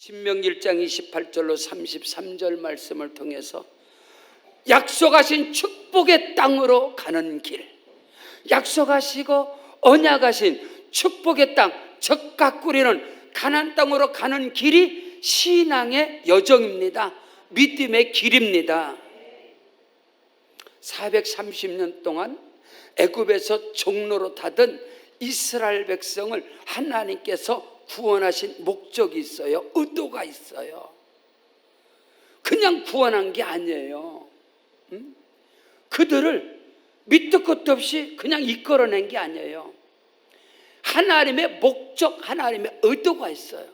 신명기 1장 28절로 33절 말씀을 통해서 약속하신 축복의 땅으로 가는 길, 약속하시고 언약하신 축복의 땅, 젖과 꿀이는 가나안 땅으로 가는 길이 신앙의 여정입니다. 믿음의 길입니다. 430년 동안 애굽에서 종로로 타던 이스라엘 백성을 하나님께서 구원하신 목적이 있어요. 의도가 있어요. 그냥 구원한 게 아니에요. 그들을 밑도 끝도 없이 그냥 이끌어낸 게 아니에요. 하나님의 목적, 하나님의 의도가 있어요.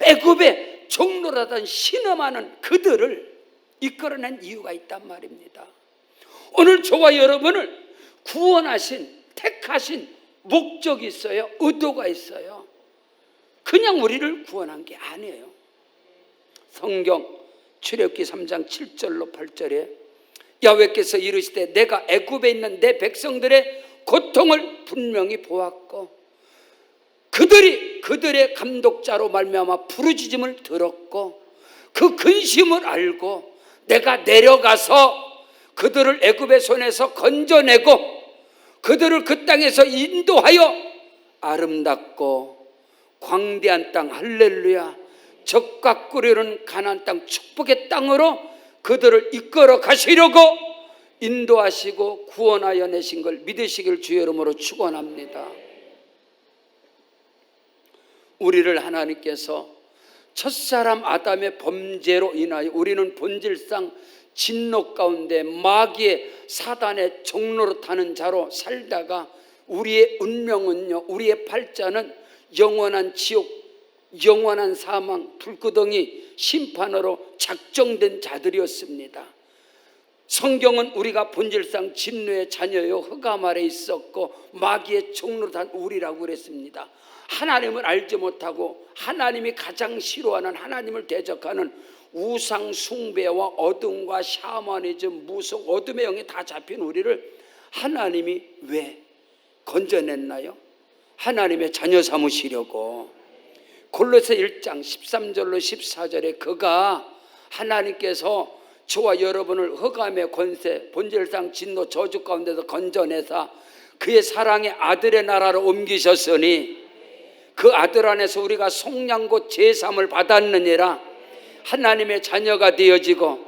애굽에 종로라던 신음하는 그들을 이끌어낸 이유가 있단 말입니다. 오늘 저와 여러분을 구원하신, 택하신 목적이 있어요. 의도가 있어요. 그냥 우리를 구원한 게 아니에요. 성경 출애굽기 3장 7절로 8절에 야훼께서 이르시되 내가 애굽에 있는 내 백성들의 고통을 분명히 보았고 그들의 감독자로 말미암아 부르짖음을 들었고 그 근심을 알고 내가 내려가서 그들을 애굽의 손에서 건져내고 그들을 그 땅에서 인도하여 아름답고 광대한 땅, 할렐루야, 젖과 꿀이는 가나안 땅, 축복의 땅으로 그들을 이끌어 가시려고 인도하시고 구원하여 내신 걸 믿으시길 주의 이름으로 축원합니다. 우리를 하나님께서 첫사람 아담의 범죄로 인하여 우리는 본질상 진노 가운데 마귀의 사단의 종로로 타는 자로 살다가 우리의 운명은요, 우리의 팔자는 영원한 지옥, 영원한 사망, 불구덩이 심판으로 작정된 자들이었습니다. 성경은 우리가 본질상 진노의 자녀요 흑암 아래 있었고 마귀의 종로로 탄 우리라고 그랬습니다. 하나님을 알지 못하고 하나님이 가장 싫어하는 하나님을 대적하는 우상 숭배와 어둠과 샤머니즘, 무속, 어둠의 영에 다 잡힌 우리를 하나님이 왜 건져냈나요? 하나님의 자녀 삼으시려고. 골로새 1장 13절로 14절에 그가 하나님께서 저와 여러분을 흑암의 권세, 본질상 진노 저주 가운데서 건져내사 그의 사랑의 아들의 나라로 옮기셨으니 그 아들 안에서 우리가 속량곧 제삼을 받았느니라. 하나님의 자녀가 되어지고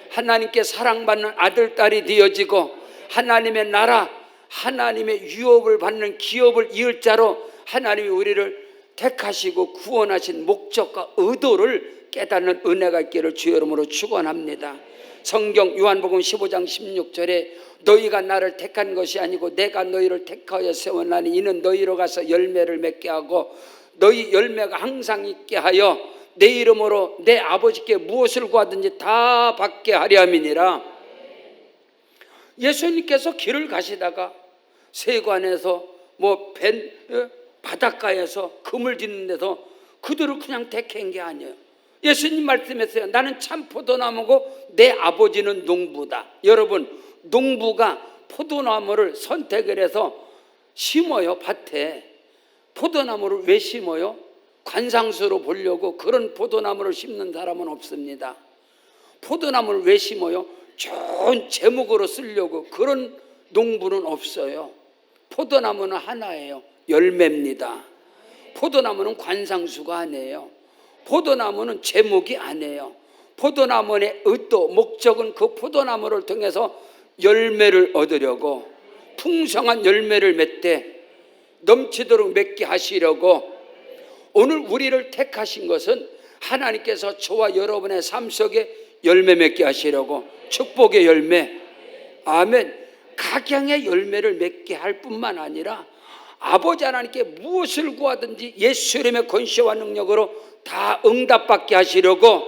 하나님께 사랑받는 아들, 딸이 되어지고 하나님의 나라, 하나님의 유업을 받는 기업을 이을 자로 하나님이 우리를 택하시고 구원하신 목적과 의도를 깨닫는 은혜가 있기를 주의 이름으로 축원합니다. 성경 요한복음 15장 16절에 너희가 나를 택한 것이 아니고 내가 너희를 택하여 세워나니 이는 너희로 가서 열매를 맺게 하고 너희 열매가 항상 있게 하여 내 이름으로 내 아버지께 무엇을 구하든지 다 받게 하려 함이니라. 예수님께서 길을 가시다가 세관에서 바닷가에서 그물 짓는 데서 그들을 그냥 택한 게 아니에요. 예수님 말씀했어요. 나는 참 포도나무고 내 아버지는 농부다. 여러분, 농부가 포도나무를 선택을 해서 심어요. 밭에 포도나무를 왜 심어요? 관상수로 보려고 그런 포도나무를 심는 사람은 없습니다. 포도나무를 왜 심어요? 좋은 제목으로 쓰려고 그런 농부는 없어요. 포도나무는 하나예요. 열매입니다. 포도나무는 관상수가 아니에요. 포도나무는 제목이 아니에요. 포도나무의 의도, 목적은 그 포도나무를 통해서 열매를 얻으려고 풍성한 열매를 맺되 넘치도록 맺게 하시려고 오늘 우리를 택하신 것은 하나님께서 저와 여러분의 삶 속에 열매 맺게 하시려고 축복의 열매, 아멘, 각양의 열매를 맺게 할 뿐만 아니라 아버지 하나님께 무엇을 구하든지 예수 이름의 권세와 능력으로 다 응답받게 하시려고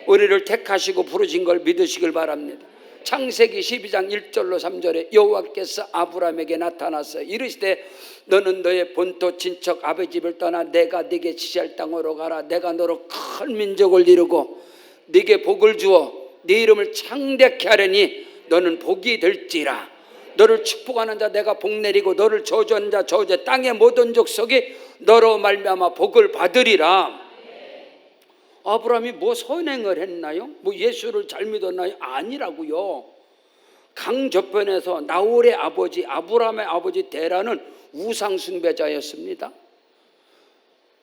우리를 택하시고 부르신 걸 믿으시길 바랍니다. 창세기 12장 1절로 3절에 여호와께서 아브라함에게 나타나서 이르시되 너는 너의 본토 친척 아버지 집을 떠나 내가 네게 지시할 땅으로 가라. 내가 너로 큰 민족을 이루고 네게 복을 주어 네 이름을 창대케 하려니 너는 복이 될지라. 너를 축복하는 자 내가 복 내리고 너를 저주하는 자 저주해 땅의 모든 족속이 너로 말미암아 복을 받으리라. 아브라함이 뭐 선행을 했나요? 뭐 예수를 잘 믿었나요? 아니라고요. 강저편에서 나홀의 아버지 아브라함의 아버지 데라는 우상 숭배자였습니다.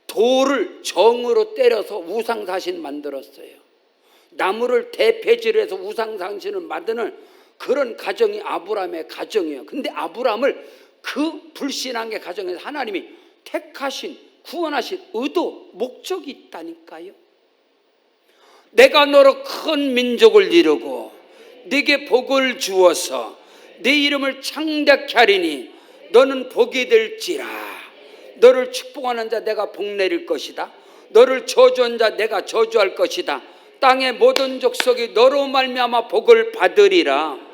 돌을 정으로 때려서 우상사신 만들었어요. 나무를 대패질해서 우상사신을 만드는 그런 가정이 아브라함의 가정이에요. 근데 아브라함을 그 불신앙의 가정에서 하나님이 택하신 구원하신 의도 목적이 있다니까요. 내가 너로 큰 민족을 이루고 네게 복을 주어서 네 이름을 창대케 하리니 너는 복이 될지라. 너를 축복하는 자 내가 복 내릴 것이다. 너를 저주한 자 내가 저주할 것이다. 땅의 모든 족속이 너로 말미암아 복을 받으리라.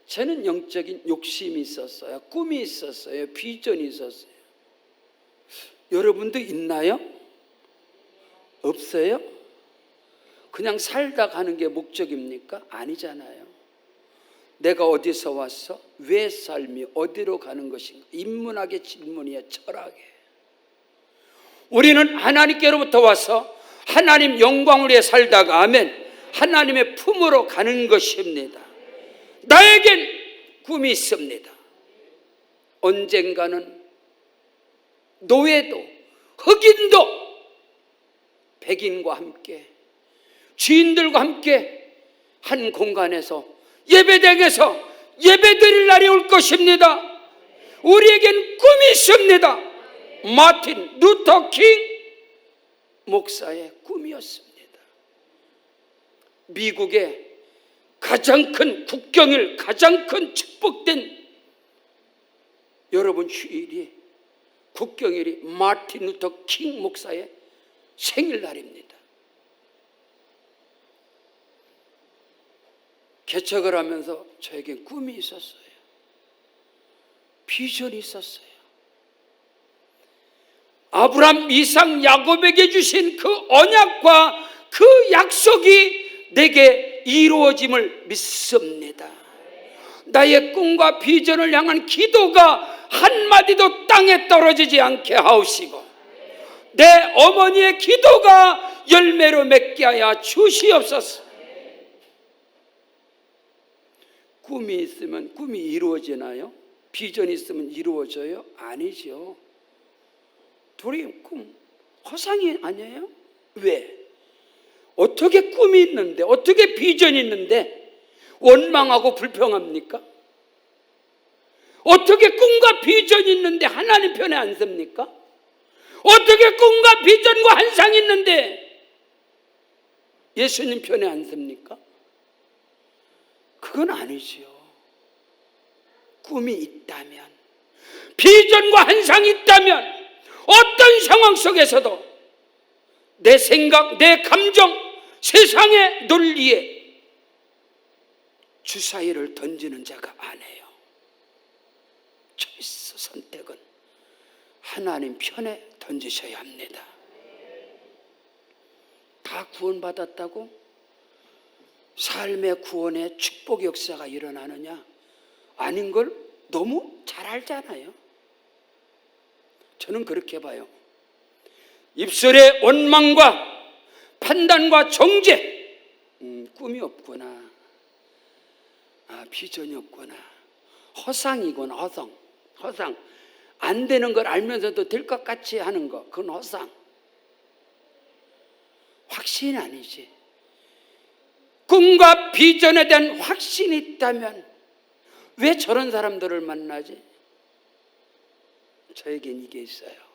저는 영적인 욕심이 있었어요. 꿈이 있었어요. 비전이 있었어요. 여러분도 있나요? 없어요? 그냥 살다 가는 게 목적입니까? 아니잖아요. 내가 어디서 왔어? 왜 삶이 어디로 가는 것인가? 인문학의 질문이에요. 철학의. 우리는 하나님께로부터 와서 하나님 영광을 위해 살다가 아멘 하나님의 품으로 가는 것입니다. 나에겐 꿈이 있습니다. 언젠가는 노예도 흑인도 백인과 함께 주인들과 함께 한 공간에서 예배당에서 예배드릴 날이 올 것입니다. 우리에겐 꿈이 있습니다. 마틴 루터 킹 목사의 꿈이었습니다. 미국의 가장 큰 국경일 가장 큰 축복된 여러분 휴일이 국경일이 마틴 루터 킹 목사의 생일날입니다. 개척을 하면서 저에겐 꿈이 있었어요. 비전이 있었어요. 아브라함, 이삭, 야곱에게 주신 그 언약과 그 약속이 내게 이루어짐을 믿습니다. 나의 꿈과 비전을 향한 기도가 한마디도 땅에 떨어지지 않게 하옵시고 내 어머니의 기도가 열매로 맺게 하여 주시옵소서. 꿈이 있으면 꿈이 이루어지나요? 비전이 있으면 이루어져요? 아니죠. 둘이 꿈 허상이 아니에요? 왜? 어떻게 꿈이 있는데 어떻게 비전이 있는데 원망하고 불평합니까? 어떻게 꿈과 비전이 있는데 하나님 편에 안 섭니까? 어떻게 꿈과 비전과 환상이 있는데 예수님 편에 안 섭니까? 그건 아니지요. 꿈이 있다면 비전과 환상이 있다면 어떤 상황 속에서도 내 생각, 내 감정, 세상의 논리에 주사위를 던지는 자가 아니에요. 초이스 선택은 하나님 편에 던지셔야 합니다. 다 구원받았다고 삶의 구원의 축복 역사가 일어나느냐? 아닌 걸 너무 잘 알잖아요. 저는 그렇게 봐요. 입술의 원망과 판단과 정죄, 꿈이 없구나. 비전이 없구나. 허상이구나. 허상. 안 되는 걸 알면서도 될 것 같이 하는 거, 그건 허상. 확신이 아니지. 꿈과 비전에 대한 확신이 있다면 왜 저런 사람들을 만나지? 저에겐 이게 있어요.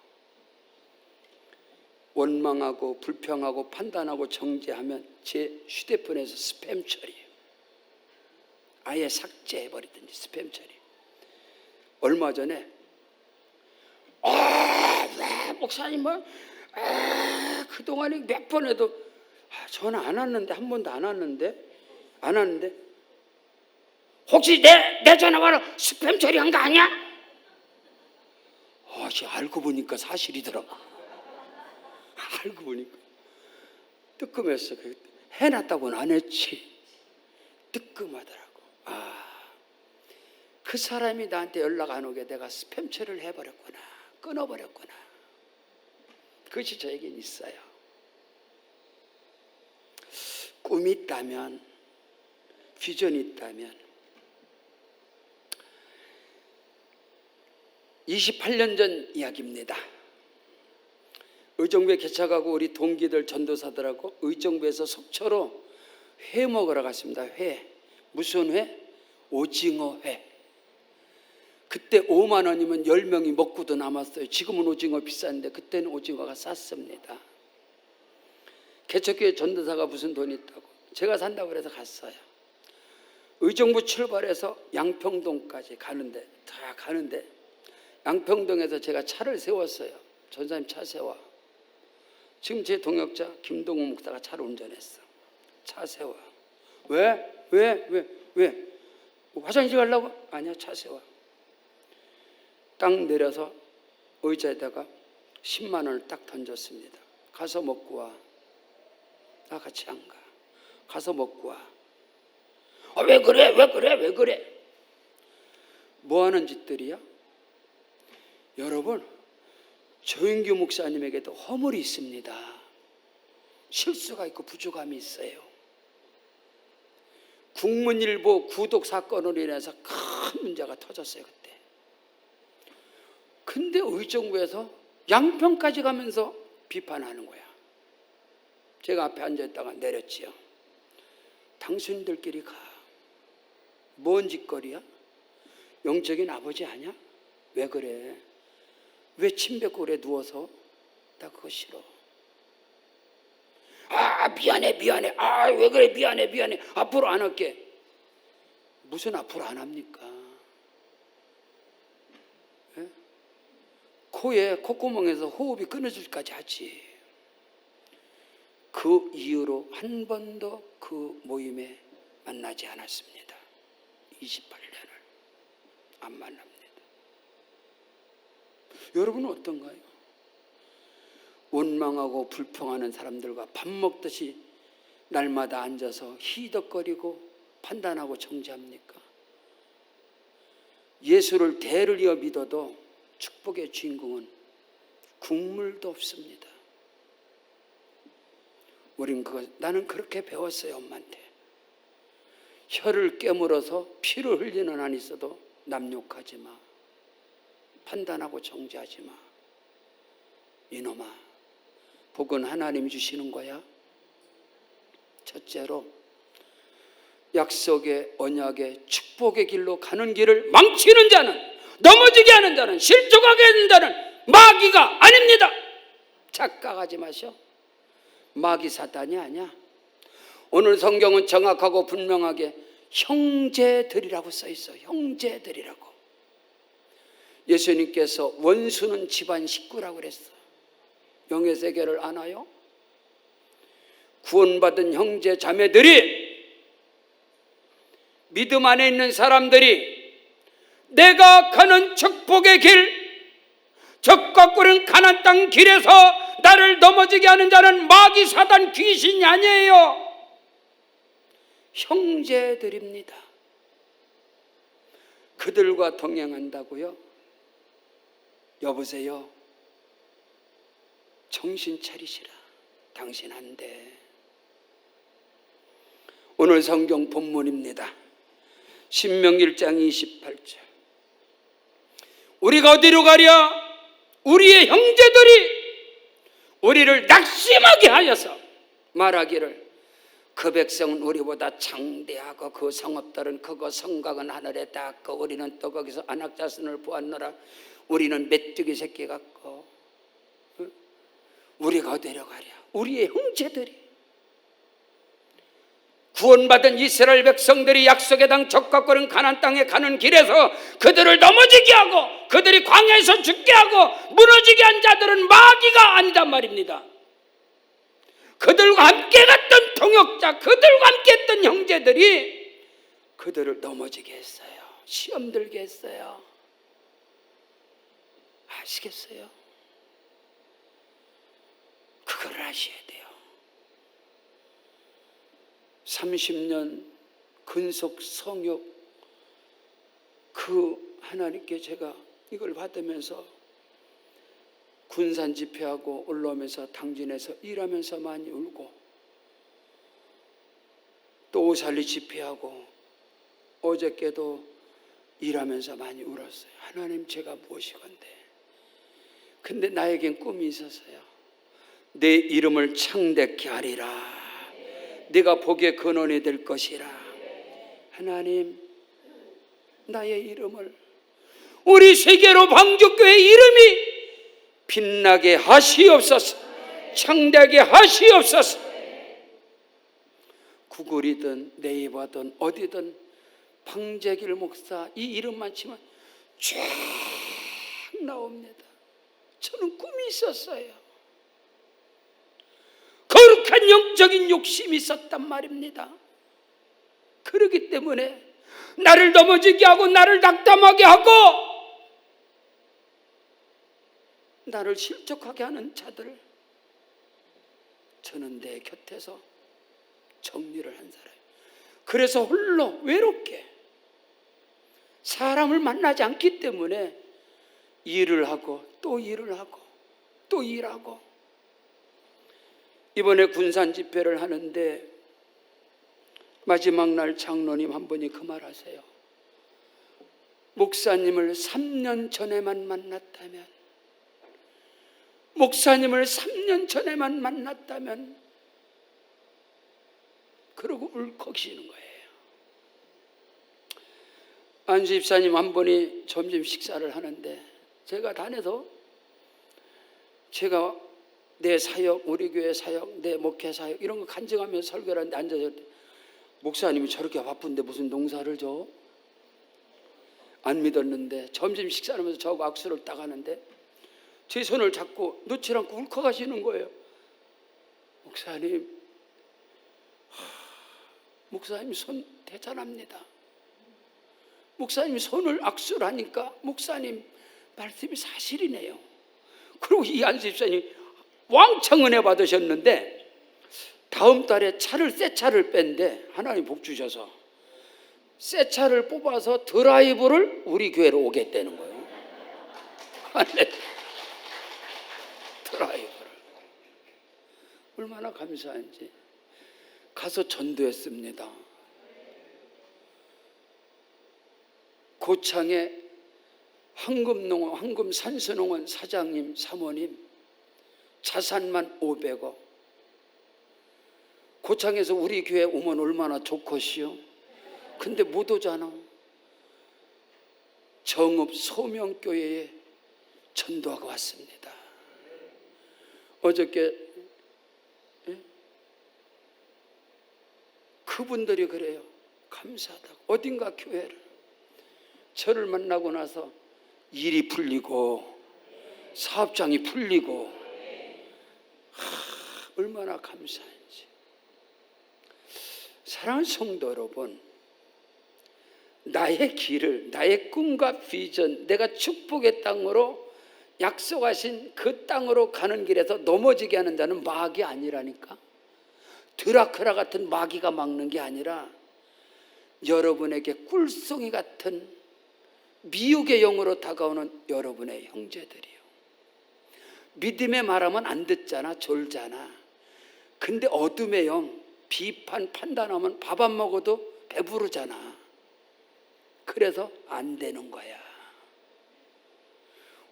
원망하고 불평하고 판단하고 정죄하면 제 휴대폰에서 스팸 처리, 아예 삭제해버리든지 스팸 처리. 얼마 전에 왜 목사님은 그동안에 몇 번 해도 전화 안 왔는데, 한 번도 안 왔는데 혹시 내 전화번호 스팸 처리한 거 아니야? 알고 보니까 사실이더라고. 알고 보니까 뜨끔했어. 해놨다고는 안 했지. 뜨끔하더라고. 그 사람이 나한테 연락 안 오게 내가 스팸 처리를 해버렸구나. 끊어버렸구나. 그것이 저에겐 있어요. 꿈이 있다면, 비전이 있다면 28년 전 이야기입니다. 의정부에 개척하고 우리 동기들 전도사들하고 의정부에서 속초로 회 먹으러 갔습니다. 회. 무슨 회? 오징어 회. 그때 5만 원이면 10명이 먹고도 남았어요. 지금은 오징어 비싼데 그때는 오징어가 쌌습니다. 개척교회 전도사가 무슨 돈이 있다고 제가 산다고 그래서 갔어요. 의정부 출발해서 양평동까지 가는데 양평동에서 제가 차를 세웠어요. 전사님 차 세워. 지금 제 동역자 김동우 목사가 차를 운전했어. 차 세워. 왜? 화장실 가려고? 아니야, 차 세워. 딱 내려서 의자에다가 10만 원을 딱 던졌습니다. 가서 먹고 와. 나 같이 안 가. 가서 먹고 와. 왜 그래? 뭐 하는 짓들이야? 여러분, 조인규 목사님에게도 허물이 있습니다. 실수가 있고 부족함이 있어요. 국문일보 구독 사건으로 인해서 큰 문제가 터졌어요, 그때. 근데 의정부에서 양평까지 가면서 비판하는 거야. 제가 앞에 앉아있다가 내렸지요. 당신들끼리 가. 뭔 짓거리야? 영적인 아버지 아니야? 왜 그래? 왜 침뱉고 누워서? 나 그거 싫어. 미안해. 왜 그래? 미안해. 앞으로 안 할게. 무슨 앞으로 안 합니까? 예? 코에 콧구멍에서 호흡이 끊어질까지 하지. 그 이후로 한 번도 그 모임에 만나지 않았습니다. 28년을 안 만납니다. 여러분은 어떤가요? 원망하고 불평하는 사람들과 밥 먹듯이 날마다 앉아서 희덕거리고 판단하고 정죄합니까? 예수를 대를 이어 믿어도 축복의 주인공은 국물도 없습니다. 나는 그렇게 배웠어요, 엄마한테. 혀를 깨물어서 피를 흘리는 한 있어도 남 욕하지 마. 판단하고 정죄하지 마. 이놈아, 복은 하나님이 주시는 거야. 첫째로, 약속의 언약의 축복의 길로 가는 길을 망치는 자는, 넘어지게 하는 자는, 실족하게 하는 자는 마귀가 아닙니다. 착각하지 마셔. 마귀 사탄이 아니야. 오늘 성경은 정확하고 분명하게 형제들이라고 써 있어. 형제들이라고. 예수님께서 원수는 집안 식구라고 그랬어. 영의 세계를 아나요? 구원받은 형제 자매들이, 믿음 안에 있는 사람들이 내가 가는 축복의 길, 적과 꿀은 가나안 땅 길에서 나를 넘어지게 하는 자는 마귀 사단 귀신이 아니에요. 형제들입니다. 그들과 동행한다고요? 여보세요. 정신 차리시라. 당신 안 돼. 오늘 성경 본문입니다. 신명기 1장 28절. 우리가 어디로 가랴? 우리의 형제들이 우리를 낙심하게 하여서 말하기를 그 백성은 우리보다 장대하고 그 성읍들은 크고 성곽은 하늘에 닿고 우리는 또 거기서 안악자손을 보았노라. 우리는 메뚜기 새끼 같고. 우리가 어디로 가랴? 우리의 형제들이, 구원받은 이스라엘 백성들이 약속의 땅 적과 꿀은 가나안 땅에 가는 길에서 그들을 넘어지게 하고 그들이 광야에서 죽게 하고 무너지게 한 자들은 마귀가 아니단 말입니다. 그들과 함께 갔던 동역자, 그들과 함께 했던 형제들이 그들을 넘어지게 했어요. 시험 들게 했어요. 아시겠어요? 그걸 아셔야 돼요. 30년 근속 성욕, 그 하나님께 제가 이걸 받으면서 군산 집회하고 올라오면서 당진에서 일하면서 많이 울고, 또 오살리 집회하고 어저께도 일하면서 많이 울었어요. 하나님, 제가 무엇이건데. 근데 나에겐 꿈이 있었어요. 내 이름을 창대케 하리라. 네가 복의 근원이 될 것이라. 하나님, 나의 이름을, 우리 세계로 방주교회 이름이 빛나게 하시옵소서. 창대하게 하시옵소서. 구글이든 네이버든 어디든 방재길 목사 이 이름만 치면 쫙 나옵니다. 저는 꿈이 있었어요. 거룩한 영적인 욕심이 있었단 말입니다. 그렇기 때문에 나를 넘어지게 하고 나를 낙담하게 하고 나를 실족하게 하는 자들, 저는 내 곁에서 정리를 한 사람이에요. 그래서 홀로 외롭게 사람을 만나지 않기 때문에 일을 하고 또 일을 하고 또 일하고. 이번에 군산 집회를 하는데 마지막 날 장로님 한 분이 그 말 하세요. 목사님을 3년 전에만 만났다면, 목사님을 3년 전에만 만났다면, 그러고 울컥이시는 거예요. 안수 집사님 한 분이 점심 식사를 하는데 제가 다녀서 제가 내 사역, 우리 교회 사역, 내 목회 사역 이런 거 간증하면서 설교를 하는데 앉아서 목사님이 저렇게 바쁜데 무슨 농사를 줘? 안 믿었는데 점심 식사하면서 저하고 악수를 딱 하는데 제 손을 잡고 놓지 않고 울컥하시는 거예요. 목사님, 목사님 손 대단합니다. 목사님 손을 악수를 하니까 목사님 말씀이 사실이네요. 그리고 이 안수 집사님 왕창 은혜 받으셨는데 다음 달에 차를, 새 차를 뺀데 하나님 복 주셔서 새 차를 뽑아서 드라이브를 우리 교회로 오겠다는 거예요. 드라이브를. 얼마나 감사한지. 가서 전도했습니다. 고창에 황금농원, 황금산수농원 사장님, 사모님 자산만 500억. 고창에서 우리 교회 오면 얼마나 좋겠시요. 근데 못 오잖아. 정읍 소명교회에 전도하고 왔습니다. 어저께 그분들이 그래요. 감사하다고. 어딘가 교회를. 저를 만나고 나서 일이 풀리고 사업장이 풀리고 얼마나 감사한지. 사랑하는 성도 여러분, 나의 길을, 나의 꿈과 비전, 내가 축복의 땅으로 약속하신 그 땅으로 가는 길에서 넘어지게 하는 자는 마귀 아니라니까. 드라큘라 같은 마귀가 막는 게 아니라 여러분에게 꿀송이 같은 미혹의 영으로 다가오는 여러분의 형제들이요. 믿음의 말하면 안 듣잖아, 졸잖아. 근데 어둠의 영, 비판, 판단하면 밥 안 먹어도 배부르잖아. 그래서 안 되는 거야.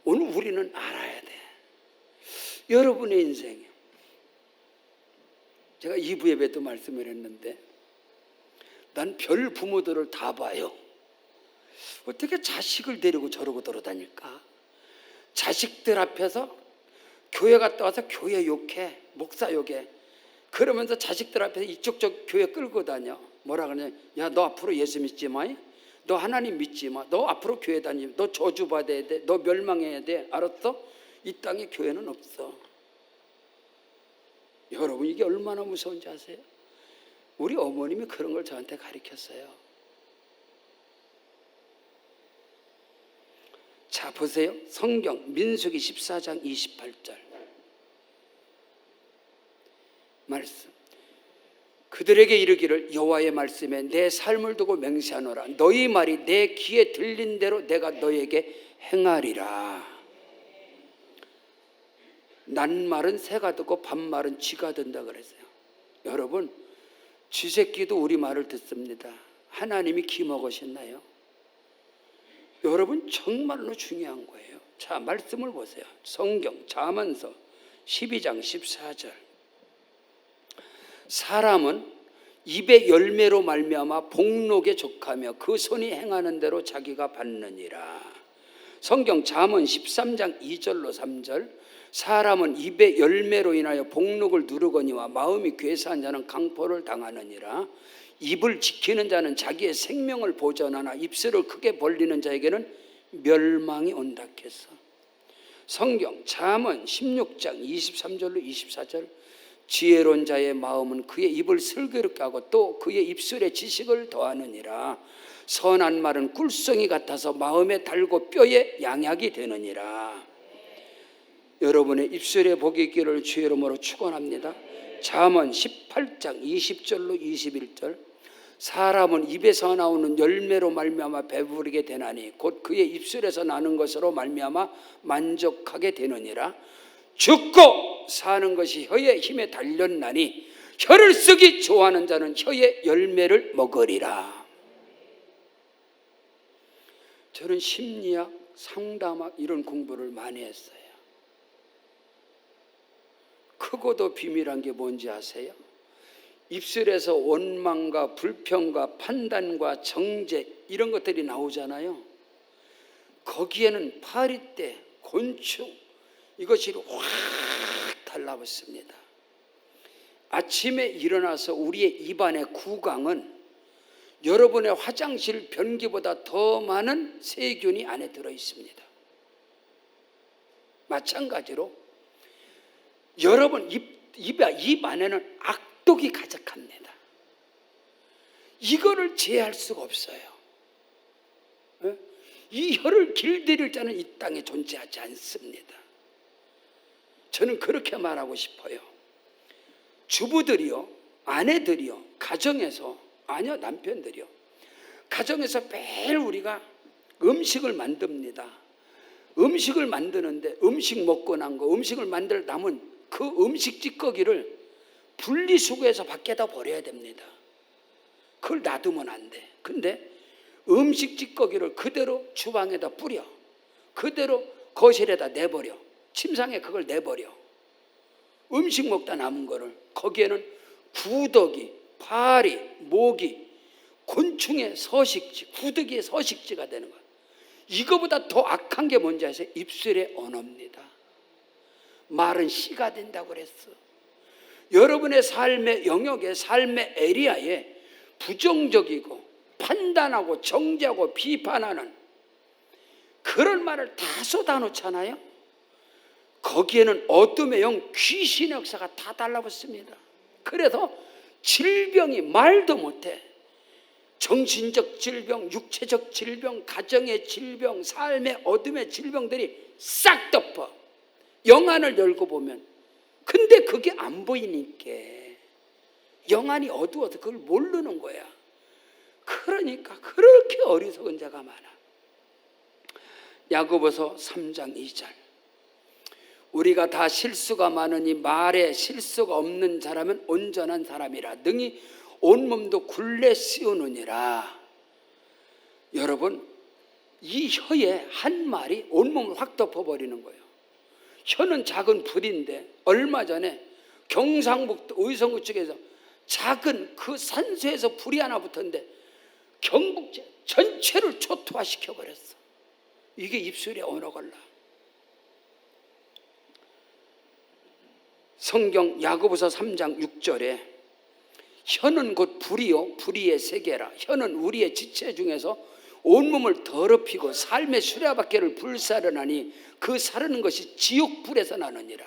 오늘 우리는 알아야 돼. 여러분의 인생, 제가 2부 예배도 말씀을 했는데 난 별 부모들을 다 봐요. 어떻게 자식을 데리고 저러고 돌아다닐까? 자식들 앞에서 교회 갔다 와서 교회 욕해, 목사 욕해. 그러면서 자식들 앞에서 이쪽 저 교회 끌고 다녀. 뭐라 그러냐? 야, 너 앞으로 예수 믿지 마. 너 하나님 믿지 마. 너 앞으로 교회 다니. 너 저주받아야 돼. 너 멸망해야 돼. 알았어? 이 땅에 교회는 없어. 여러분, 이게 얼마나 무서운지 아세요? 우리 어머님이 그런 걸 저한테 가르쳤어요. 자, 보세요. 성경 민수기 14장 28절 말씀. 그들에게 이르기를 여호와의 말씀에 내 삶을 두고 맹세하노라. 너희 말이 내 귀에 들린 대로 내가 너에게 행하리라. 낮말은 새가 듣고 밤말은 쥐가 든다 그랬어요. 여러분, 쥐새끼도 우리 말을 듣습니다. 하나님이 기먹으셨나요? 여러분 정말로 중요한 거예요. 자, 말씀을 보세요. 성경 잠언서 12장 14절. 사람은 입의 열매로 말미암아 복록에 족하며 그 손이 행하는 대로 자기가 받느니라. 성경 잠언 13장 2절로 3절. 사람은 입의 열매로 인하여 복록을 누르거니와 마음이 괴사한 자는 강포를 당하느니라. 입을 지키는 자는 자기의 생명을 보전하나 입술을 크게 벌리는 자에게는 멸망이 온다 했어. 성경 잠언 16장 23절로 24절. 지혜로운 자의 마음은 그의 입을 슬기롭게 하고 또 그의 입술에 지식을 더하느니라. 선한 말은 꿀송이 같아서 마음에 달고 뼈에 양약이 되느니라. 여러분의 입술에 복이 있기를 주의 이름으로 축원합니다. 잠언 18장 20절로 21절. 사람은 입에서 나오는 열매로 말미암아 배부르게 되나니 곧 그의 입술에서 나는 것으로 말미암아 만족하게 되느니라. 죽고 사는 것이 혀의 힘에 달렸나니 혀를 쓰기 좋아하는 자는 혀의 열매를 먹으리라. 저는 심리학, 상담학 이런 공부를 많이 했어요. 크고도 비밀한 게 뭔지 아세요? 입술에서 원망과 불평과 판단과 정죄 이런 것들이 나오잖아요. 거기에는 파리떼, 곤충 이것이 확 달라붙습니다. 아침에 일어나서 우리의 입안의 구강은 여러분의 화장실 변기보다 더 많은 세균이 안에 들어 있습니다. 마찬가지로 여러분 입 안에는 악독이 가득합니다. 이거를 제할 수가 없어요. 이 혀를 길들일 자는 이 땅에 존재하지 않습니다. 저는 그렇게 말하고 싶어요. 주부들이요, 아내들이요, 가정에서, 아니요, 남편들이요, 가정에서 매일 우리가 음식을 만듭니다. 음식을 만드는데 음식 먹고 난 거, 음식을 만들 남은 그 음식 찌꺼기를 분리수거해서 밖에다 버려야 됩니다. 그걸 놔두면 안 돼. 근데 음식 찌꺼기를 그대로 주방에다 뿌려, 그대로 거실에다 내버려, 침상에 그걸 내버려. 음식 먹다 남은 거를 거기에는 구더기, 파리, 모기, 곤충의 서식지, 구더기의 서식지가 되는 거예요. 이거보다 더 악한 게 뭔지 아세요? 입술의 언어입니다. 말은 씨가 된다고 그랬어. 여러분의 삶의 영역에, 삶의 에리아에 부정적이고 판단하고 정죄하고 비판하는 그런 말을 다 쏟아놓잖아요. 거기에는 어둠의 영, 귀신의 역사가 다 달라붙습니다. 그래서 질병이 말도 못해. 정신적 질병, 육체적 질병, 가정의 질병, 삶의 어둠의 질병들이 싹 덮어. 영안을 열고 보면. 근데 그게 안 보이니까 영안이 어두워서 그걸 모르는 거야. 그러니까 그렇게 어리석은 자가 많아. 야고보서 3장 2절. 우리가 다 실수가 많으니 말에 실수가 없는 자라면 온전한 사람이라 능히 온몸도 굴레 씌우느니라. 여러분, 이 혀의 한 말이 온몸을 확 덮어버리는 거예요. 혀는 작은 불인데 얼마 전에 경상북도 의성구 쪽에서 작은 그 산소에서 불이 하나 붙었는데 경북 전체를 초토화시켜버렸어. 이게 입술의 언어걸라. 성경 야고보서 3장 6절에 혀는 곧 불이요 불의의 세계라. 혀는 우리의 지체 중에서 온몸을 더럽히고 삶의 수레바퀴를 불사르나니 그 사르는 것이 지옥불에서 나느니라.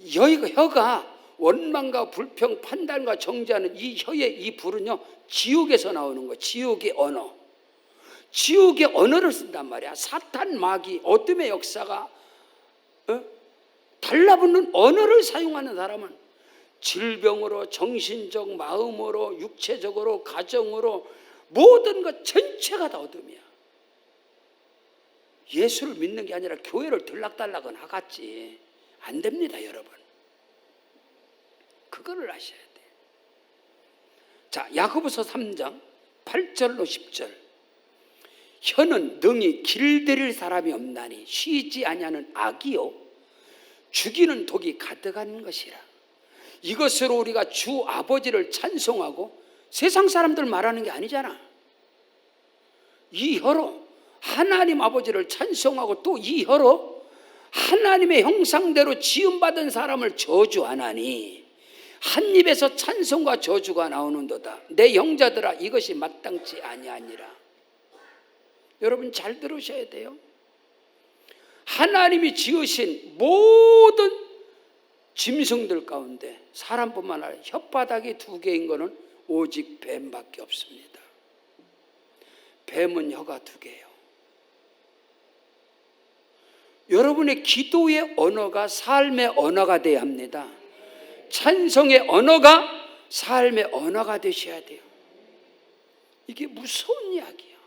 혀가 원망과 불평, 판단과 정죄하는 이 혀의 이 불은요 지옥에서 나오는 거예요. 지옥의 언어. 지옥의 언어를 쓴단 말이야. 사탄, 마귀, 어둠의 역사가 달라붙는 언어를 사용하는 사람은 질병으로, 정신적, 마음으로, 육체적으로, 가정으로 모든 것 전체가 다 어둠이야. 예수를 믿는 게 아니라 교회를 들락달락은 하겠지. 안 됩니다, 여러분. 그거를 아셔야 돼요. 자, 야고보서 3장 8절로 10절. 혀는 능히 길들일 사람이 없나니 쉬지 아니하는 악이요 죽이는 독이 가득한 것이라. 이것으로 우리가 주 아버지를 찬송하고, 세상 사람들 말하는 게 아니잖아. 이 혀로 하나님 아버지를 찬송하고, 또 이 혀로 하나님의 형상대로 지음받은 사람을 저주하나니 한 입에서 찬송과 저주가 나오는도다. 내 형제들아, 이것이 마땅치 아니하니라. 여러분 잘 들으셔야 돼요. 하나님이 지으신 모든 짐승들 가운데 사람뿐만 아니라 혓바닥이 2개인 것은 오직 뱀밖에 없습니다. 뱀은 혀가 2개예요. 여러분의 기도의 언어가 삶의 언어가 되어야 합니다. 찬송의 언어가 삶의 언어가 되셔야 돼요. 이게 무서운 이야기야.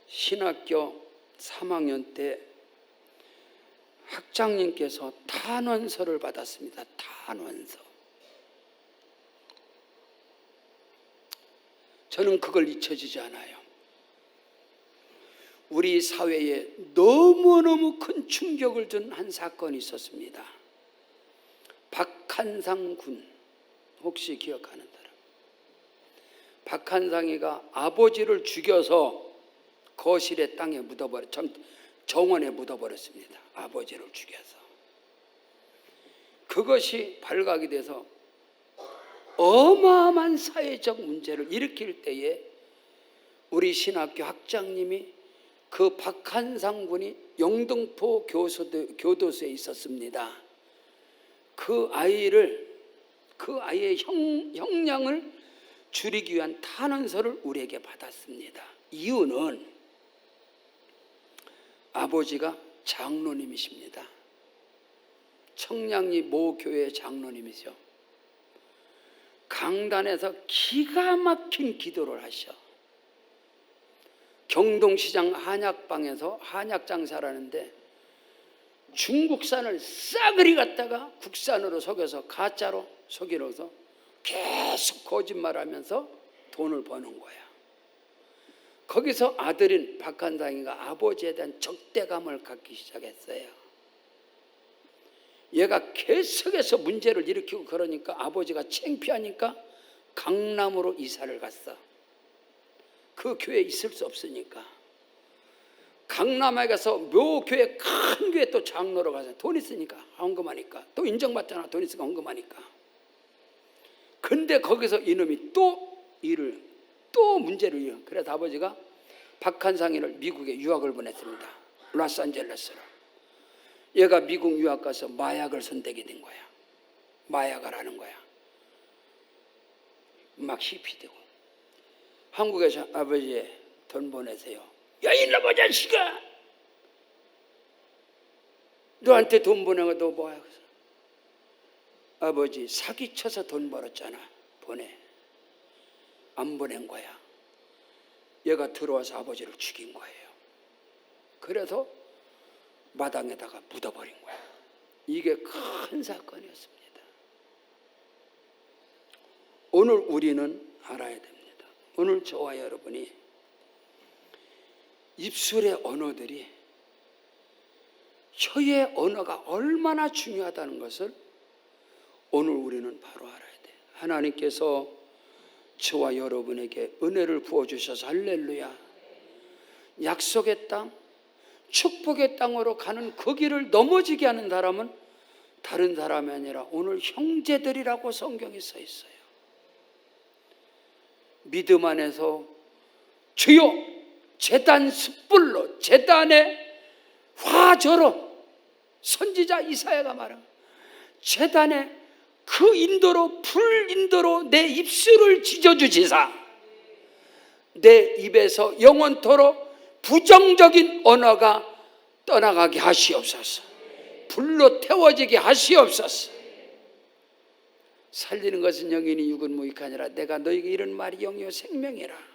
신학교 3학년 때 학장님께서 탄원서를 받았습니다. 탄원서. 저는 그걸 잊혀지지 않아요. 우리 사회에 너무너무 큰 충격을 준 한 사건이 있었습니다. 박한상 군, 혹시 기억하는 사람? 박한상이가 아버지를 죽여서 거실의 땅에 정원에 묻어버렸습니다. 아버지를 죽여서. 그것이 발각이 돼서 어마어마한 사회적 문제를 일으킬 때에 우리 신학교 학장님이 그 박한상 군이 영등포 교도소에 있었습니다. 그 아이의 형량을 줄이기 위한 탄원서를 우리에게 받았습니다. 이유는 아버지가 장로님이십니다. 청량리 모 교회 장로님이죠. 강단에서 기가 막힌 기도를 하셔. 경동시장 한약방에서 한약 장사를 하는데 중국산을 싸그리 갖다가 국산으로 속여서 가짜로 속이러서 계속 거짓말하면서 돈을 버는 거야. 거기서 아들인 박한상이가 아버지에 대한 적대감을 갖기 시작했어요. 얘가 계속해서 문제를 일으키고 그러니까 아버지가 창피하니까 강남으로 이사를 갔어. 그 교회에 있을 수 없으니까 강남에 가서 묘교회, 큰 교회 또 장로로 가서 돈 있으니까 헌금하니까, 또 인정받잖아. 돈 있으니까 헌금하니까. 근데 거기서 이놈이 또 문제를 일으켜. 그래서 아버지가 박한상이를 미국에 유학을 보냈습니다. 로스앤젤레스로. 얘가 미국 유학 가서 마약을 선택이 된 거야. 마약을 하는 거야. 막 히피되고. 한국에서 아버지 돈 보내세요. 야, 이놈의 자식아! 너한테 돈 보내고 너 뭐야? 아버지 사기쳐서 돈 벌었잖아. 보내. 안 보낸 거야. 얘가 들어와서 아버지를 죽인 거예요. 그래서 마당에다가 묻어버린 거야. 이게 큰 사건이었습니다. 오늘 우리는 알아야 됩니다. 오늘 저와 여러분이 입술의 언어들이, 혀의 언어가 얼마나 중요하다는 것을 오늘 우리는 바로 알아야 돼요. 하나님께서 저와 여러분에게 은혜를 부어주셔서 할렐루야. 약속의 땅, 축복의 땅으로 가는 그 길을 넘어지게 하는 사람은 다른 사람이 아니라 오늘 형제들이라고 성경에 써 있어요. 믿음 안에서 주여 제단 숯불로, 제단의 화저로, 선지자 이사야가 말한 제단의 그 인도로, 불 인도로 내 입술을 지져주시사 내 입에서 영원토록 부정적인 언어가 떠나가게 하시옵소서. 불로 태워지게 하시옵소서. 살리는 것은 영이니 육은 무익하니라. 내가 너에게 이런 말이 영이요 생명이라.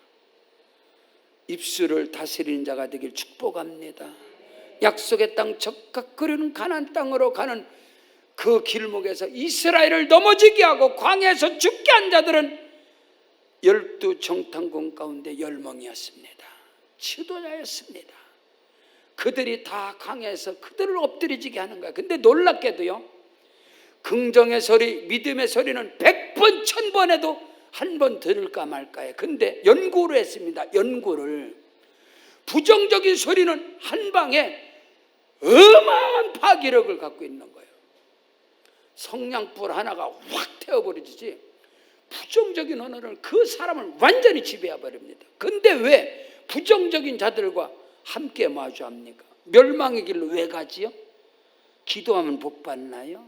입술을 다스리는 자가 되길 축복합니다. 약속의 땅 적각 그리는 가나안 땅으로 가는 그 길목에서 이스라엘을 넘어지게 하고 광야에서 죽게 한 자들은 12 정탐꾼 가운데 10명이었습니다. 지도자였습니다. 그들이 다 강해서 그들을 엎드리지게 하는 거야. 근데 놀랍게도요, 긍정의 소리, 믿음의 소리는 100번, 1000번 해도 한 번 들을까 말까요. 근데 연구를 했습니다. 연구를. 부정적인 소리는 한 방에 어마어마한 파괴력을 갖고 있는 거예요. 성냥불 하나가 확 태워버리지, 부정적인 언어를 그 사람을 완전히 지배해버립니다. 근데 왜 부정적인 자들과 함께 마주합니까? 멸망의 길로 왜 가지요? 기도하면 복 받나요?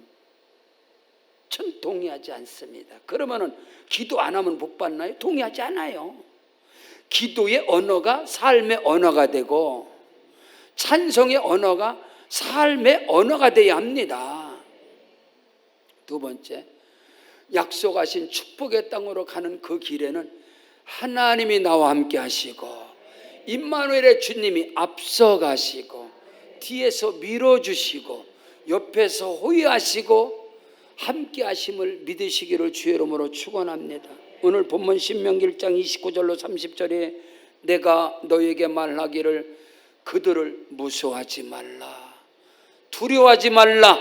전 동의하지 않습니다. 그러면은 기도 안 하면 복 받나요? 동의하지 않아요. 기도의 언어가 삶의 언어가 되고 찬송의 언어가 삶의 언어가 되어야 합니다. 두 번째, 약속하신 축복의 땅으로 가는 그 길에는 하나님이 나와 함께 하시고 임마누엘의 주님이 앞서가시고 뒤에서 밀어주시고 옆에서 호위하시고 함께 하심을 믿으시기를 주의 이름으로 축원합니다. 오늘 본문 신명기 1장 29절로 30절에 내가 너에게 말하기를 그들을 무서워하지 말라, 두려워하지 말라.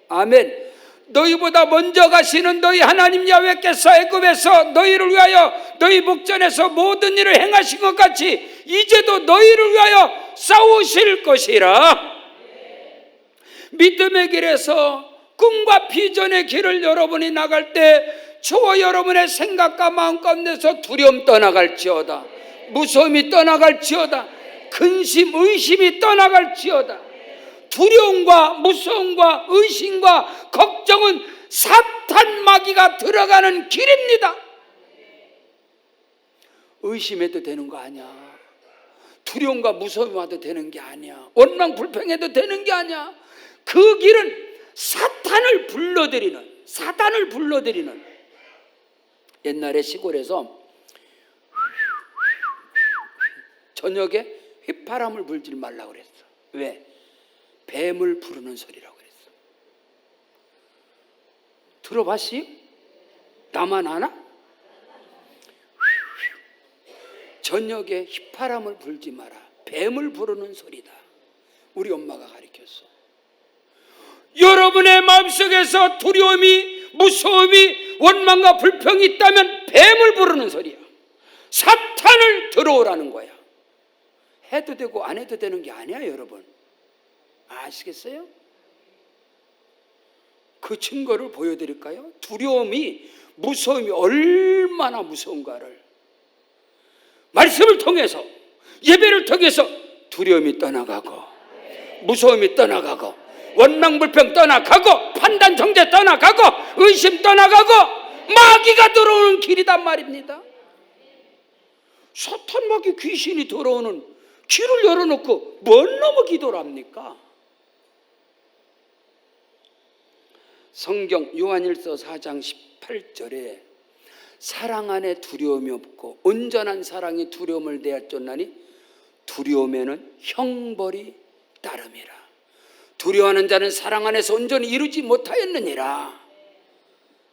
아멘. 너희보다 먼저 가시는 너희 하나님 야훼께서 애굽에서 너희를 위하여 너희 목전에서 모든 일을 행하신 것 같이 이제도 너희를 위하여 싸우실 것이라. 믿음의 길에서 꿈과 비전의 길을 여러분이 나갈 때 저와 여러분의 생각과 마음 가운데서 두려움 떠나갈지어다, 무서움이 떠나갈지어다, 근심 의심이 떠나갈지어다. 두려움과 무서움과 의심과 걱정은 사탄 마귀가 들어가는 길입니다. 의심해도 되는 거 아니야. 두려움과 무서움이 와도 되는 게 아니야. 원망 불평해도 되는 게 아니야. 그 길은 사탄을 불러들이는 옛날에 시골에서 저녁에 휘파람을 불지 말라고 그랬어. 왜? 뱀을 부르는 소리라고 그랬어. 들어봤어요? 나만 아나? 저녁에 휘파람을 불지 마라. 뱀을 부르는 소리다. 우리 엄마가 가르쳤어. 여러분의 마음속에서 두려움이, 무서움이, 원망과 불평이 있다면 뱀을 부르는 소리야. 사탄을 들어오라는 거야. 해도 되고 안 해도 되는 게 아니야, 여러분. 아시겠어요? 그 증거를 보여드릴까요? 두려움이, 무서움이 얼마나 무서운가를 말씀을 통해서, 예배를 통해서 두려움이 떠나가고 무서움이 떠나가고 원망 불평 떠나가고 판단 정죄 떠나가고 의심 떠나가고 마귀가 들어오는 길이단 말입니다. 사탄 마귀 귀신이 들어오는 길을 열어놓고 뭔 놈의 기도를 합니까? 성경 요한일서 4장 18절에 사랑 안에 두려움이 없고 온전한 사랑이 두려움을 내쫓나니 두려움에는 형벌이 따름이라. 두려워하는 자는 사랑 안에서 온전히 이루지 못하였느니라.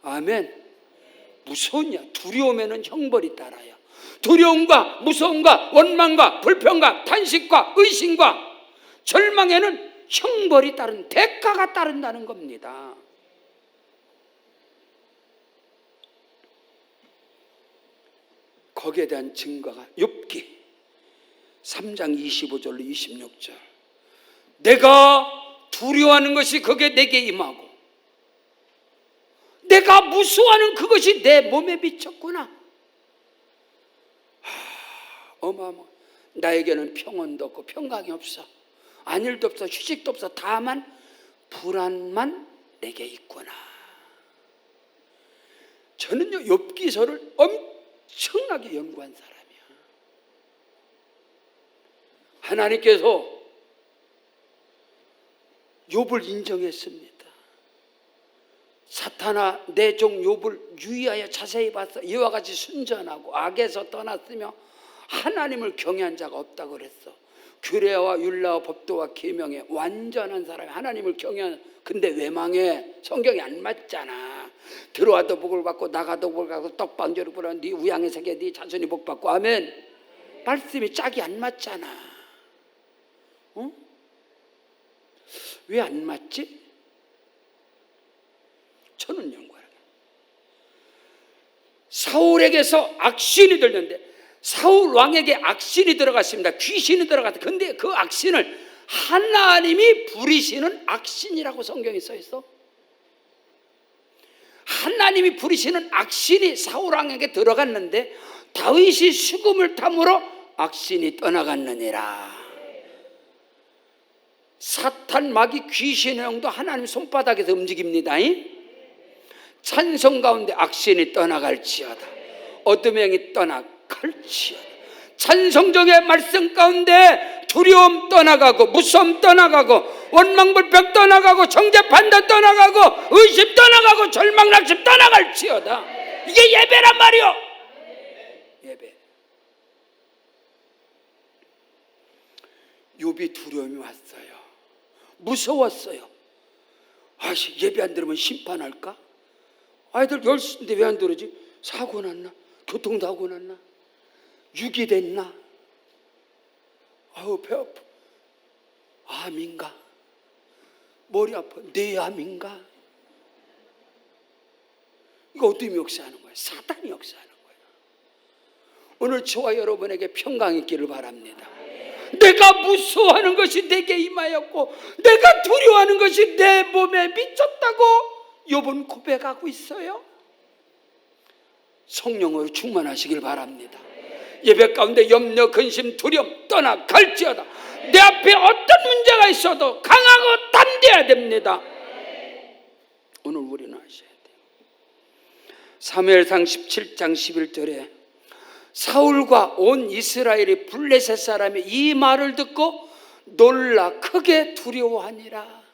아멘. 무서우냐? 두려움에는 형벌이 따라요. 두려움과 무서움과 원망과 불평과 탄식과 의심과 절망에는 형벌이 따른, 대가가 따른다는 겁니다. 거기에 대한 증거가 욥기 3장 25절로 26절. 내가 두려워하는 것이 그게 내게 임하고 내가 무서워하는 그것이 내 몸에 비쳤구나. 어마어마. 나에게는 평온도 없고 평강이 없어. 안일도 없어. 휴식도 없어. 다만 불안만 내게 있구나. 저는요, 욥기서를 엄청나게 연구한 사람이야. 하나님께서 욥을 인정했습니다. 사탄아, 내 종 욥을 유의하여 자세히 봤어. 이와 같이 순전하고 악에서 떠났으며 하나님을 경외한 자가 없다고 그랬어. 규례와 율례와 법도와 계명에 완전한 사람이 하나님을 경외하는. 근데 왜 망해? 성경이 안 맞잖아. 들어와도 복을 받고 나가도 복을 받고 떡방지를 부려 네 우양의 세계 네 자손이 복 받고. 아멘. 말씀이 짝이 안 맞잖아. 어? 왜 안 맞지? 저는 연구하라. 사울에게서 악신이 들렸는데 사울 왕에게 악신이 들어갔습니다. 귀신이 들어갔다. 근데 그 악신을 하나님이 부리시는 악신이라고 성경에 써 있어. 하나님이 부리시는 악신이 사울 왕에게 들어갔는데 다윗이 수금을 탐으로 악신이 떠나갔느니라. 사탄, 마귀, 귀신의 영도 하나님 손바닥에서 움직입니다. 찬송 가운데 악신이 떠나갈지어다. 어둠의 영이 떠나갈지어다. 찬송정의 말씀 가운데 두려움 떠나가고 무서움 떠나가고 원망불평 떠나가고 정죄판단 떠나가고 의심 떠나가고 절망 낙심 떠나갈지어다. 이게 예배란 말이요. 예배. 욥이 두려움이 왔어요. 무서웠어요. 예배 안 들으면 심판할까? 아이들 10시인데 왜 안 들으지? 사고 났나? 교통사고 났나? 유기됐나? 배 아파. 암인가? 머리 아파. 내 암인가? 이거 어떻게 역사하는 거예요? 사탄이 역사하는 거예요. 오늘 저와 여러분에게 평강이 있기를 바랍니다. 내가 무서워하는 것이 내게 임하였고 내가 두려워하는 것이 내 몸에 미쳤다고 욥은 고백하고 있어요. 성령으로 충만하시길 바랍니다. 예배 가운데 염려, 근심, 두려움 떠나갈지어다. 내 앞에 어떤 문제가 있어도 강하고 담대해야 됩니다. 오늘 우리는 하셔야 돼요. 사무엘상 17장 11절에 사울과 온 이스라엘이 블레셋 사람이 이 말을 듣고 놀라 크게 두려워하니라.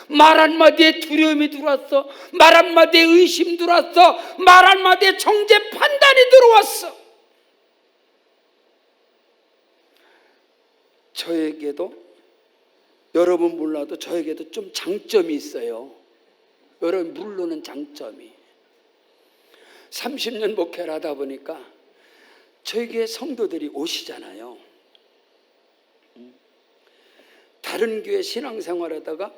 말 한마디에 두려움이 들어왔어. 말 한마디에 의심 들어왔어. 말 한마디에 정죄 판단이 들어왔어. 저에게도, 여러분 몰라도 저에게도 좀 장점이 있어요. 여러분 모르는 장점이. 30년 목회를 하다 보니까 저희 교회 성도들이 오시잖아요. 다른 교회 신앙생활하다가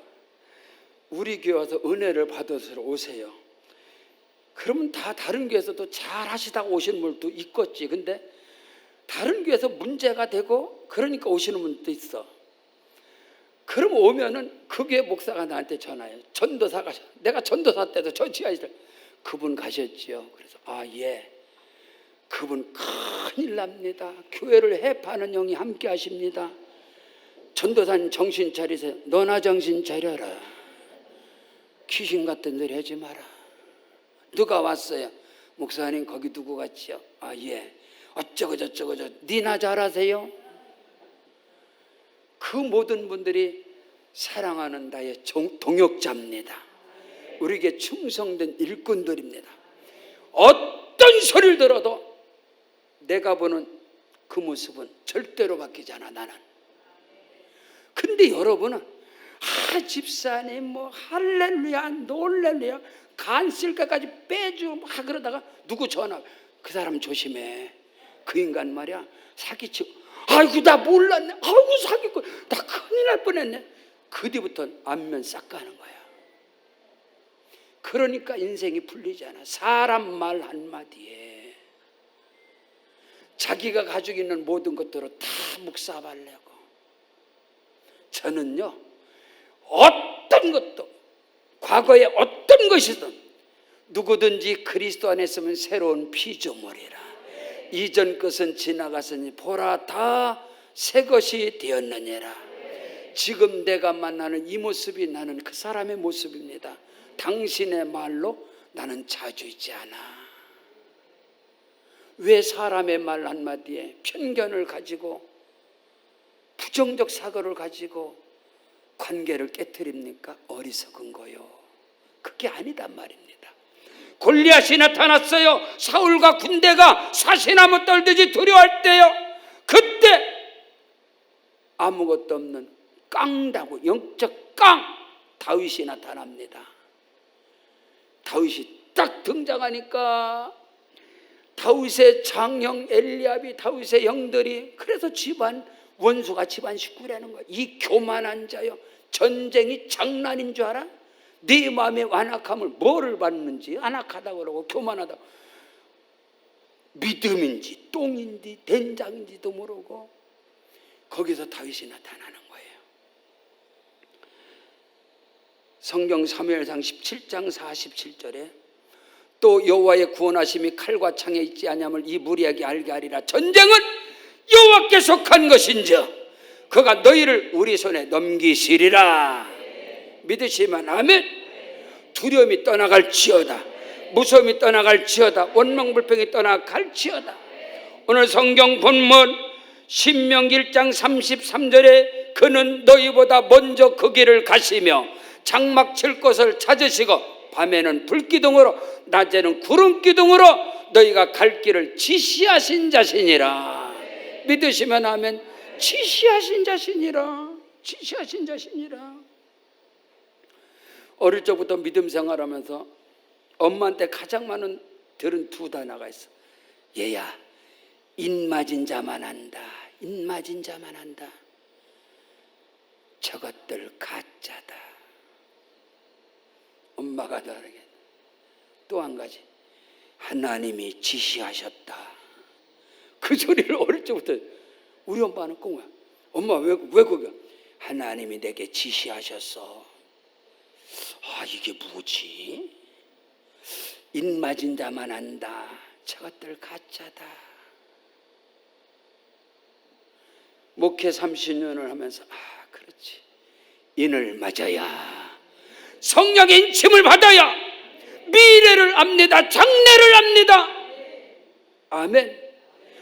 우리 교회 와서 은혜를 받아서 오세요. 그러면 다 다른 교회에서도 잘 하시다가 오시는 분도 있겠지. 근데 다른 교회에서 문제가 되고 그러니까 오시는 분도 있어. 그럼 오면은 그 교회 목사가 나한테 전화해요. 전도사가, 내가 전도사 때도 저 지하실 그분 가셨지요. 그래서 예. 그분 큰일 납니다. 교회를 해파는 영이 함께 하십니다. 전도사님 정신 차리세요. 너나 정신 차려라. 귀신 같은 소리 하지 마라. 누가 왔어요? 목사님 거기 누구 갔지요? 예. 어쩌고 저쩌고 니나 잘하세요? 그 모든 분들이 사랑하는 나의 동역자입니다. 우리에게 충성된 일꾼들입니다. 어떤 소리를 들어도 내가 보는 그 모습은 절대로 바뀌지 않아. 나는. 근데 여러분은 집사님 할렐루야 놀렐루야 간 쓸까까지 빼주고 그러다가 누구 전화, 그 사람 조심해. 그 인간 말이야 사기치고 아이고 나 몰랐네. 아이고 사기꾼 나 큰일 날 뻔했네. 그 뒤부터는 안면 싹 가는 거야. 그러니까 인생이 풀리지 않아. 사람 말 한마디에 자기가 가지고 있는 모든 것들을 다 묵사발려고. 저는요 어떤 것도 과거에 어떤 것이든 누구든지 그리스도 안에 있으면 새로운 피조물이라. 이전 것은 지나갔으니 보라 다 새 것이 되었느니라. 지금 내가 만나는 이 모습이 나는 그 사람의 모습입니다. 당신의 말로 나는 자주 있지 않아. 왜 사람의 말 한마디에 편견을 가지고 부정적 사고를 가지고 관계를 깨트립니까? 어리석은 거요. 그게 아니단 말입니다. 골리앗이 나타났어요. 사울과 군대가 사시나무 떨듯이 두려워할 때요. 그때 아무것도 없는 깡다고, 영적 깡 다윗이 나타납니다. 다윗이 딱 등장하니까 다윗의 장형 엘리압이, 다윗의 형들이, 그래서 집안 원수가 집안 식구라는 거야. 이 교만한 자여, 전쟁이 장난인 줄 알아? 네 마음의 완악함을 뭐를 받는지, 안악하다고 그러고 교만하다고, 믿음인지 똥인지 된장인지도 모르고 거기서 다윗이 나타나는 거예요. 성경 사무엘상 17장 47절에 또 여호와의 구원하심이 칼과 창에 있지 아니함을 이 무리에게 알게 하리라. 전쟁은 여호와께 속한 것인즉 그가 너희를 우리 손에 넘기시리라. 믿으시면 아멘. 두려움이 떠나갈지어다, 무서움이 떠나갈지어다, 원망불평이 떠나갈지어다. 오늘 성경 본문 신명기 1장 33절에 그는 너희보다 먼저 그 길을 가시며 장막 칠 곳을 찾으시고 밤에는 불기둥으로 낮에는 구름기둥으로 너희가 갈 길을 지시하신 자신이라. 믿으시면 아멘. 지시하신 자신이라. 지시하신 자신이라. 어릴 적부터 믿음 생활하면서 엄마한테 가장 많은 들은 두 단어가 있어. 얘야, 입맞은 자만 한다. 입맞은 자만 한다. 저것들 가짜다. 엄마가 다르게. 또 한 가지, 하나님이 지시하셨다. 그 소리를 어릴 적부터 우리 엄마는 꼭 거야. 엄마 왜 그거? 하나님이 내게 지시하셨어. 아, 이게 뭐지? 입맞은 자만 한다. 저것들 가짜다. 목회 30년을 하면서 그렇지, 인을 맞아야, 성령의 인침을 받아야 미래를 압니다. 장래를 압니다. 아멘.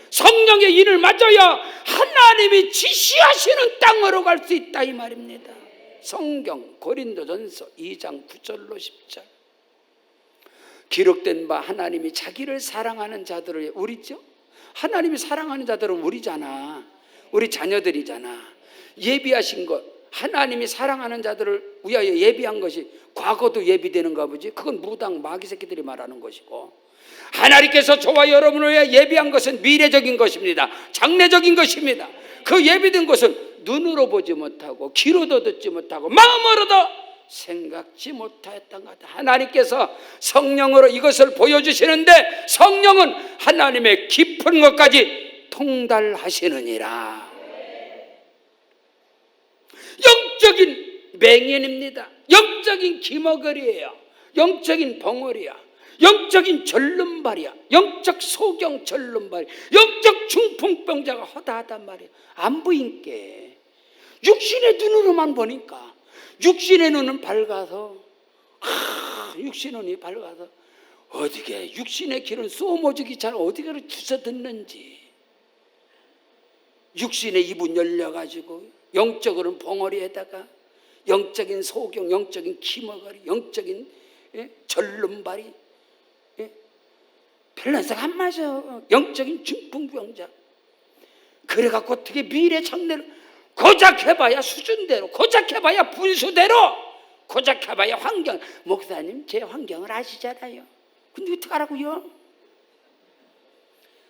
성령의 인을 맞아야 하나님이 지시하시는 땅으로 갈 수 있다 이 말입니다. 성경 고린도전서 2장 9절로 10절 기록된 바 하나님이 자기를 사랑하는 자들을, 우리죠? 하나님이 사랑하는 자들은 우리잖아. 우리 자녀들이잖아. 예비하신 것, 하나님이 사랑하는 자들을 위하여 예비한 것이 과거도 예비되는가 보지. 그건 무당 마귀 새끼들이 말하는 것이고, 하나님께서 저와 여러분을 위해 예비한 것은 미래적인 것입니다. 장래적인 것입니다. 그 예비된 것은 눈으로 보지 못하고 귀로도 듣지 못하고 마음으로도 생각지 못하였던 것 같아요. 하나님께서 성령으로 이것을 보여주시는데 성령은 하나님의 깊은 것까지 통달하시느니라. 영적인 맹인입니다. 영적인 기머거리예요. 영적인 벙어리야. 영적인 절름발이야. 영적 소경 절름발이, 영적 중풍병자가 허다하단 말이야. 안 보인게 육신의 눈으로만 보니까, 육신의 눈은 밝아서, 육신의 눈이 밝아서 어디게 육신의 길은 쏘모지기 잘 어디가로 주워 듣는지, 육신의 입은 열려가지고 영적으로는 벙어리에다가 영적인 소경, 영적인 기머거리, 영적인 절름발이 밸런스가 안 맞아. 영적인 중풍병자. 그래갖고 어떻게 미래 장래를 고작 해봐야 수준대로, 고작 해봐야 분수대로, 고작 해봐야 환경. 목사님 제 환경을 아시잖아요. 근데 어떻게 하라고요?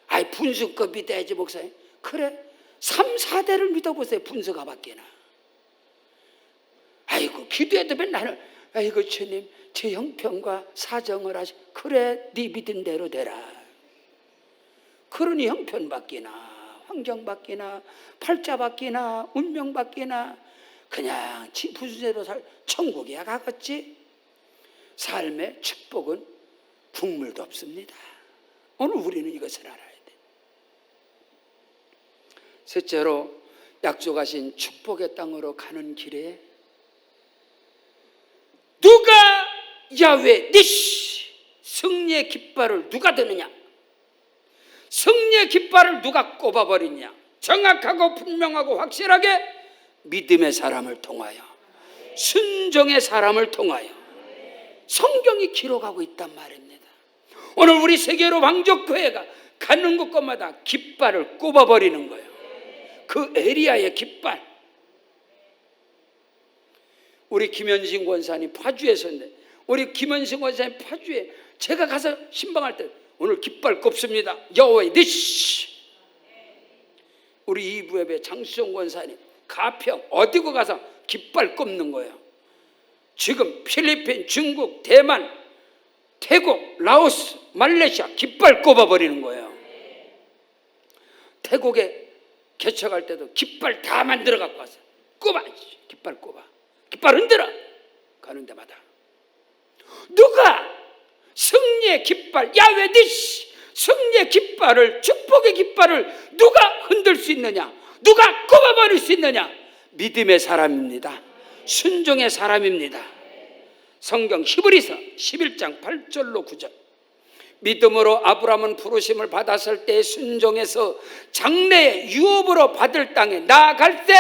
아이 분수급 믿어야지 목사님. 그래 3, 4대를 믿어보세요. 분수가 바뀌나. 아이고 기도해도 맨날 아이고 주님 제 형편과 사정을 하시. 그래 네 믿은 대로 되라. 그러니 형편 바뀌나, 환경 바뀌나, 팔자 바뀌나, 운명 바뀌나, 그냥 분수대로 살 천국이야 가겠지. 삶의 축복은 국물도 없습니다. 오늘 우리는 이것을 알아야 돼. 셋째로 약속하신 축복의 땅으로 가는 길에 누가 야훼 니시, 승리의 깃발을 누가 드느냐, 승리의 깃발을 누가 꼽아버리냐. 정확하고 분명하고 확실하게 믿음의 사람을 통하여, 순종의 사람을 통하여 성경이 기록하고 있단 말입니다. 오늘 우리 세계로 왕족교회가 가는 곳곳마다 깃발을 꼽아버리는 거예요. 그 에리아의 깃발, 우리 김현신 권사님 파주에서 있는데, 우리 김현신 권사님 파주에 제가 가서 신방할 때 오늘 깃발 꼽습니다. 여호와의 니시. 우리 이부예배 장수정 권사님 가평 어디고 가서 깃발 꼽는 거예요. 지금 필리핀, 중국, 대만, 태국, 라오스, 말레이시아 깃발 꼽아버리는 거예요. 태국에 개척할 때도 깃발 다 만들어 갖고 왔어요. 꼽아, 깃발 꼽아, 깃발 흔들어 가는 데마다. 누가 승리의 깃발, 야훼 니시, 승리의 깃발을, 축복의 깃발을 누가 흔들 수 있느냐, 누가 꼽아버릴 수 있느냐? 믿음의 사람입니다. 순종의 사람입니다. 성경 히브리서 11장 8절로 9절. 믿음으로 아브라함은 부르심을 받았을 때 순종해서 장래의 유업으로 받을 땅에 나아갈 때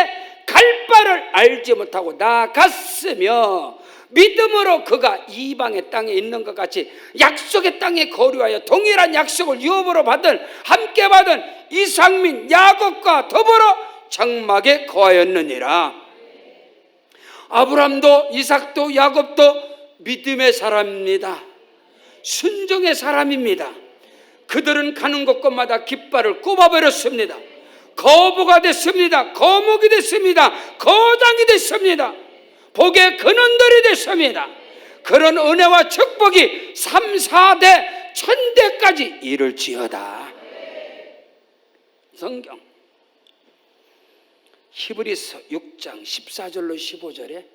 갈 바를 알지 못하고 나아갔으며, 믿음으로 그가 이방의 땅에 있는 것 같이 약속의 땅에 거류하여 동일한 약속을 유업으로 받은, 함께 받은 이삭 및 야곱과 더불어 장막에 거하였느니라. 아브라함도 이삭도 야곱도 믿음의 사람입니다. 순종의 사람입니다. 그들은 가는 곳곳마다 깃발을 꼽아버렸습니다. 거부가 됐습니다. 거목이 됐습니다. 거장이 됐습니다. 복의 근원들이 됐습니다. 그런 은혜와 축복이 3, 4대, 1000대까지 이룰지어다. 성경 히브리서 6장 14절로 15절에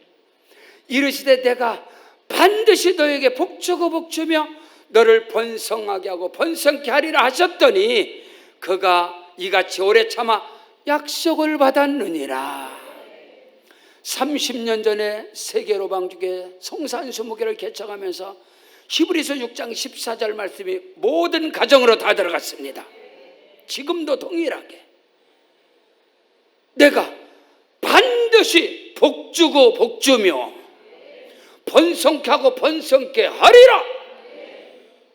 이르시되 내가 반드시 너에게 복주고 복주며 너를 번성하게 하고 번성케 하리라 하셨더니 그가 이같이 오래 참아 약속을 받았느니라. 30년 전에 세계로방주교 성산수목회를 개척하면서 히브리서 6장 14절 말씀이 모든 가정으로 다 들어갔습니다. 지금도 동일하게 내가 반드시 복주고 복주며 번성케 하고 번성케 하리라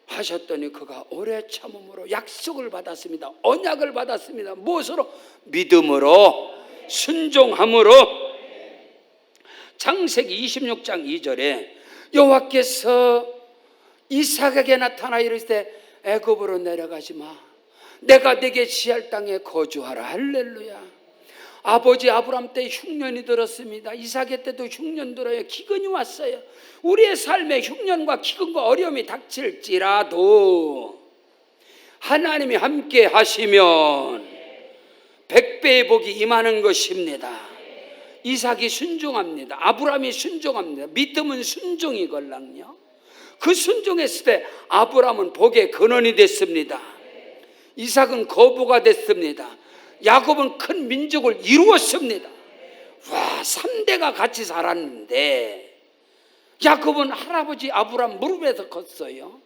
하셨더니 그가 오래 참음으로 약속을 받았습니다. 언약을 받았습니다. 무엇으로? 믿음으로, 순종함으로. 창세기 26장 2절에 여호와께서 이삭에게 나타나 이르시되 애굽으로 내려가지 마, 내가 네게 지할 땅에 거주하라. 할렐루야. 아버지 아브라함 때 흉년이 들었습니다. 이삭의 때도 흉년 들어요. 기근이 왔어요. 우리의 삶에 흉년과 기근과 어려움이 닥칠지라도 하나님이 함께 하시면 100배의 복이 임하는 것입니다. 이삭이 순종합니다. 아브라함이 순종합니다. 믿음은 순종이걸랑요. 그 순종했을 때 아브라함은 복의 근원이 됐습니다. 이삭은 거부가 됐습니다. 야곱은 큰 민족을 이루었습니다. 와, 3대가 같이 살았는데 야곱은 할아버지 아브라함 무릎에서 컸어요.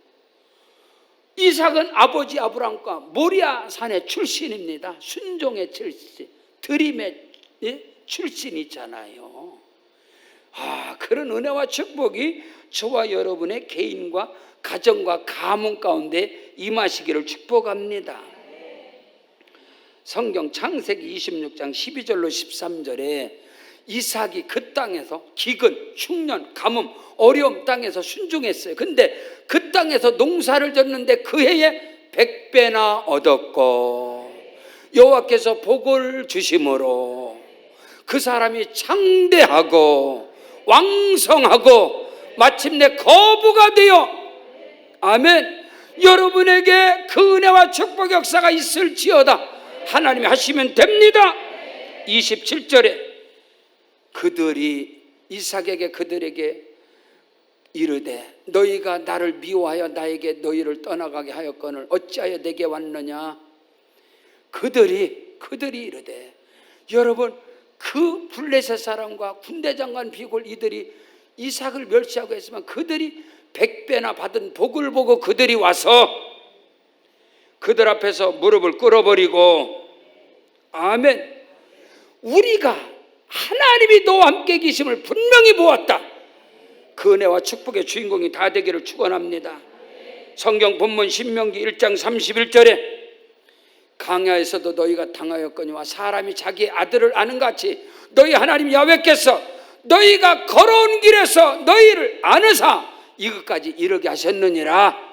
이삭은 아버지 아브라함과 모리아 산의 출신입니다. 순종의 출신, 드림의 출신이잖아요. 그런 은혜와 축복이 저와 여러분의 개인과 가정과 가문 가운데 임하시기를 축복합니다. 성경 창세기 26장 12절로 13절에 이삭이 그 땅에서 기근, 흉년, 가뭄, 어려움 땅에서 순종했어요. 근데 그 땅에서 농사를 졌는데 그 해에 100배나 얻었고 여호와께서 복을 주심으로 그 사람이 창대하고 왕성하고 마침내 거부가 되어, 아멘, 여러분에게 그 은혜와 축복 역사가 있을지어다. 하나님이 하시면 됩니다. 27절에 그들이 이삭에게 그들에게 이르되 너희가 나를 미워하여 나에게 너희를 떠나가게 하였거늘 어찌하여 내게 왔느냐. 그들이 이르되, 여러분, 그 블레셋 사람과 군대장관 비골 이들이 이삭을 멸시하고 했지만 그들이 100배나 받은 복을 보고 그들이 와서 그들 앞에서 무릎을 꿇어버리고, 아멘, 우리가 하나님이 너와 함께 계심을 분명히 보았다. 그 은혜와 축복의 주인공이 다 되기를 축원합니다. 성경 본문 신명기 1장 31절에 강야에서도 너희가 당하였거니와 사람이 자기의 아들을 아는 같이 너희 하나님 야훼께서 너희가 걸어온 길에서 너희를 아느사 이것까지 이르게 하셨느니라.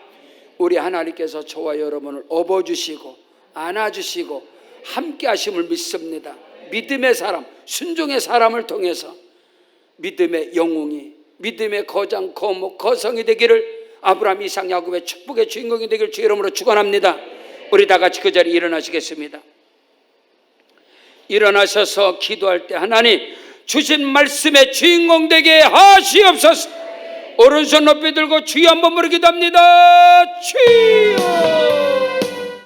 우리 하나님께서 저와 여러분을 업어주시고 안아주시고 함께 하심을 믿습니다. 믿음의 사람, 순종의 사람을 통해서 믿음의 영웅이, 믿음의 거장, 거목, 거성이 되기를, 아브라함, 이삭, 야곱의 축복의 주인공이 되기를 주 이름으로 축원합니다. 우리 다 같이 그 자리에 일어나시겠습니다. 일어나셔서 기도할 때 하나님 주신 말씀의 주인공 되게 하시옵소서. 오른손 높이 들고 주여 한번 부르기도 합니다. 주여.